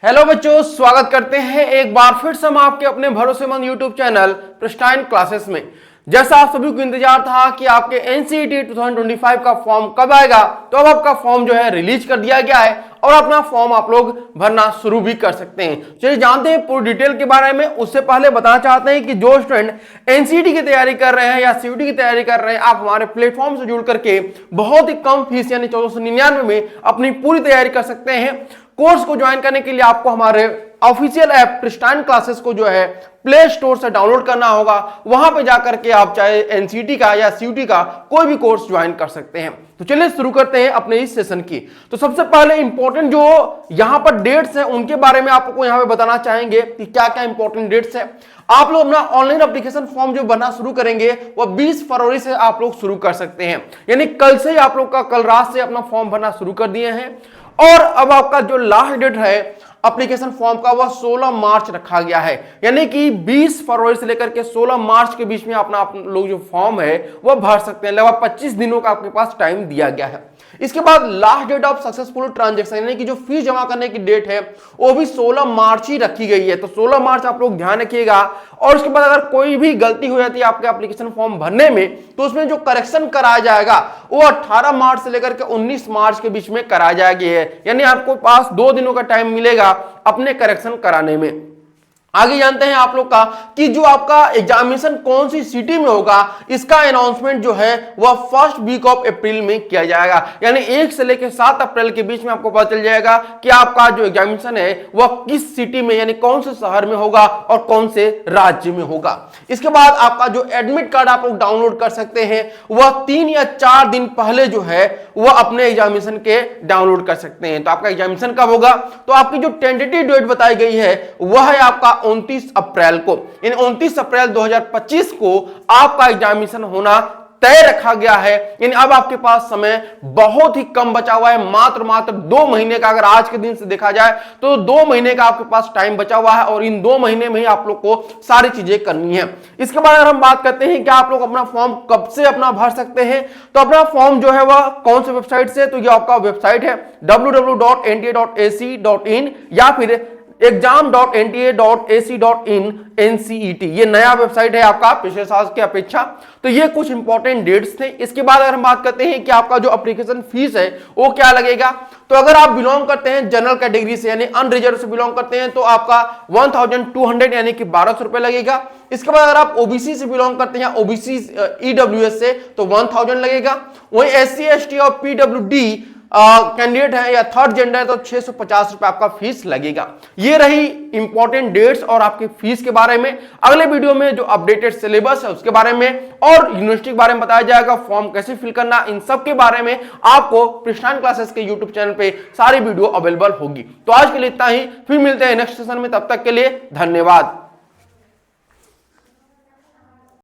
Hello बच्चों, स्वागत करते हैं एक बार फिर से हम आपके अपने भरोसेमंद यूट्यूब चैनल प्रिस्टाइन क्लासेस में। जैसा आप सभी को इंतजार था कि आपके एनसीईटी 2025 का फॉर्म कब आएगा, तो अब आपका फॉर्म जो है रिलीज कर दिया गया है और अपना फॉर्म आप लोग भरना शुरू भी कर सकते हैं। चलिए जानते हैं पूरी डिटेल के बारे में। उससे पहले बताना चाहते हैं कि जो स्टूडेंट एनसीईटी की तैयारी कर रहे हैं या सीयूटी की तैयारी कर रहे हैं, आप हमारे प्लेटफॉर्म से जुड़ करके बहुत ही कम फीस यानी 1499 में अपनी पूरी तैयारी कर सकते हैं। कोर्स को ज्वाइन करने के लिए आपको हमारे ऑफिशियल ऐप प्रिस्टाइन क्लासेस को जो है प्ले स्टोर से डाउनलोड करना होगा। वहां पे जाकर के आप चाहे एनसीईटी का या सीयूटी का कोई भी कोर्स ज्वाइन कर सकते हैं। तो चलिए शुरू करते हैं अपने इस सेशन की। तो सबसे पहले इंपॉर्टेंट जो यहां पर डेट्स हैं उनके बारे में आपको यहां पे बताना चाहेंगे कि क्या क्या इंपॉर्टेंट डेट्स है। आप लोग अपना ऑनलाइन एप्लीकेशन फॉर्म जो भरना शुरू करेंगे वह 20 फरवरी से आप लोग शुरू कर सकते हैं, यानी कल से ही आप लोग का कल रात से अपना फॉर्म भरना शुरू कर दिए हैं। और अब आपका जो लास्ट डेट है एप्लीकेशन फॉर्म का वह 16 मार्च रखा गया है, यानी कि 20 फरवरी से लेकर के 16 मार्च के बीच में अपना आप लोग जो फॉर्म है वह भर सकते हैं। लगभग 25 दिनों का आपके पास टाइम दिया गया है। इसके बाद last date of successful transaction यानी कि जो फीस जमा करने की डेट है वो भी 16 मार्च ही रखी गई है। तो 16 मार्च आप लोग ध्यान रखिएगा। और उसके बाद अगर कोई भी गलती हो जाती है आपके एप्लीकेशन फॉर्म भरने में, तो उसमें जो करेक्शन कराया जाएगा वो 18 मार्च से लेकर के 19 मार्च के बीच में कराया जाएगा, यानी आपको पास 2 दिनों का टाइम मिलेगा अपने करेक्शन कराने में। आगे जानते हैं आप लोग का कि जो आपका एग्जामिनेशन कौन सी सिटी में होगा, इसका अनाउंसमेंट जो है वह फर्स्ट वीक ऑफ अप्रैल में किया जाएगा, यानी 1 से लेकर 7 अप्रैल के बीच में आपको पता चल जाएगा कि आपका जो एग्जामिनेशन है वह किस सिटी में यानी कौन से शहर में होगा और कौन से राज्य में होगा। इसके बाद आपका जो एडमिट कार्ड आप लोग डाउनलोड कर सकते हैं वह 3 या 4 दिन पहले जो है वह अपने एग्जामिनेशन के डाउनलोड कर सकते हैं। तो आपका एग्जामिनेशन कब होगा, तो आपकी जो टेंटेटिव डेट बताई गई है वह है आपका 29 अप्रैल को, यानी 29 अप्रैल 2025 को आपका एग्जामिनेशन होना तय रखा गया है। यानी अब आपके पास समय बहुत ही कम बचा हुआ है, मात्र 2 महीने का। अगर आज के दिन से देखा जाए तो 2 महीने का आपके पास टाइम बचा हुआ है और इन 2 महीने में ही आप लोग को सारी चीजें करनी है। इसके बाद अगर हम बात करते हैं कि आप लोग अपना फॉर्म कब से अपना भर सकते हैं, तो अपना फॉर्म जो है वह कौन से वेबसाइट से, तो ये आपका वेबसाइट है www.nta.ac.in या फिर exam.nta.ac.in NCET, ये नया वेबसाइट है आपका पिछले साल की अपेक्षा। तो ये कुछ इंपॉर्टेंट डेट्स थे। इसके बाद अगर हम बात करते हैं कि आपका जो एप्लीकेशन फीस है वो क्या लगेगा, तो अगर आप बिलोंग करते हैं जनरल कैटेगरी से यानी अनरिजर्व से बिलोंग करते हैं तो आपका 1200 यानी कि 1200 रुपए लगेगा। इसके बाद अगर आप ओबीसी से बिलोंग करते हैं, ओबीसी ईडब्ल्यूएस से, तो 1000 लगेगा। वहीं SC ST और PWD कैंडिडेट है या थर्ड जेंडर है तो 650 रुपए आपका फीस लगेगा। ये रही इंपॉर्टेंट डेट्स और आपकी फीस के बारे में। अगले वीडियो में जो अपडेटेड सिलेबस है उसके बारे में और यूनिवर्सिटी के बारे में बताया जाएगा, फॉर्म कैसे फिल करना, इन सब के बारे में आपको प्रिस्टाइन क्लासेस के यूट्यूब चैनल पे सारी वीडियो अवेलेबल होगी। तो आज के लिए इतना ही, फिर मिलते हैं नेक्स्ट सेशन में। तब तक के लिए धन्यवाद।